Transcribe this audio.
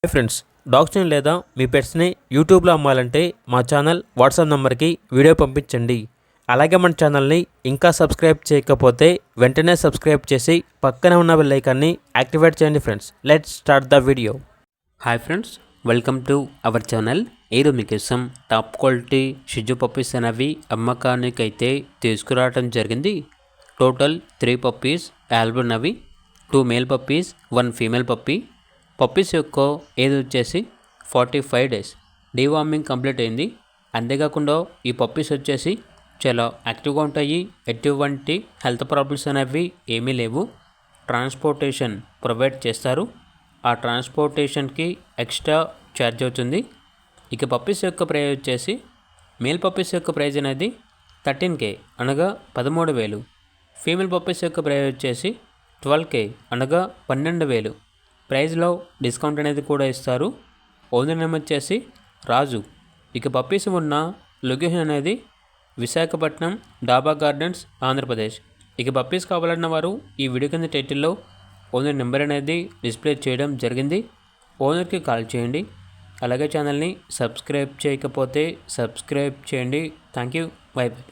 Hi friends, డాగ్స్ని లేదా మీ పెట్స్ని యూట్యూబ్లో అమ్మాలంటే మా ఛానల్ వాట్సాప్ నెంబర్కి వీడియో పంపించండి. అలాగే మన ఛానల్ని ఇంకా సబ్స్క్రైబ్ చేయకపోతే వెంటనే సబ్స్క్రైబ్ చేసి పక్కనే ఉన్న బెల్ ఐకాన్ని యాక్టివేట్ చేయండి. Friends, let's start the video. Hi friends, welcome to our channel. ఈరోజు మీకోసం టాప్ క్వాలిటీ షిజు పప్పీస్ అనేవి అమ్మకానికి అయితే తీసుకురావడం జరిగింది. టోటల్ 3 పప్పీస్ అవైలబుల్ ఉన్నవి. 2 male puppies, 1 female puppy. Puppies యొక్క ఏజ్ వచ్చేసి 45 డేస్. డీవార్మింగ్ కంప్లీట్ అయింది. అంతేకాకుండా ఈ పప్పీస్ వచ్చేసి చాలా యాక్టివ్గా ఉంటాయి. ఎటువంటి హెల్త్ ప్రాబ్లమ్స్ అనేవి ఏమీ లేవు. ట్రాన్స్పోర్టేషన్ ప్రొవైడ్ చేస్తారు. ఆ ట్రాన్స్పోర్టేషన్కి ఎక్స్ట్రా ఛార్జ్ అవుతుంది. ఇక పప్పీస్ యొక్క ప్రైస్ వచ్చేసి మేల్ పప్పీస్ యొక్క ప్రైజ్ అనేది 13K అనగా 13,000. ఫీమేల్ పప్పీస్ యొక్క ప్రైస్ వచ్చేసి 12K అనగా 12,000. ప్రైస్లో డిస్కౌంట్ అనేది కూడా ఇస్తారు. ఓనర్ నేమ్ వచ్చేసి రాజు. ఇక పప్పీస్ ఉన్న లొకేషన్ అనేది విశాఖపట్నం, డాబా గార్డెన్స్, ఆంధ్రప్రదేశ్. ఇక పప్పీస్ కావాలన్న వారు ఈ వీడియో కింద టైటిల్లో ఓనర్ నెంబర్ అనేది డిస్ప్లే చేయడం జరిగింది. ఓనర్కి కాల్ చేయండి. అలాగే ఛానల్ని సబ్స్క్రైబ్ చేయకపోతే సబ్స్క్రైబ్ చేయండి. Thank you. By by.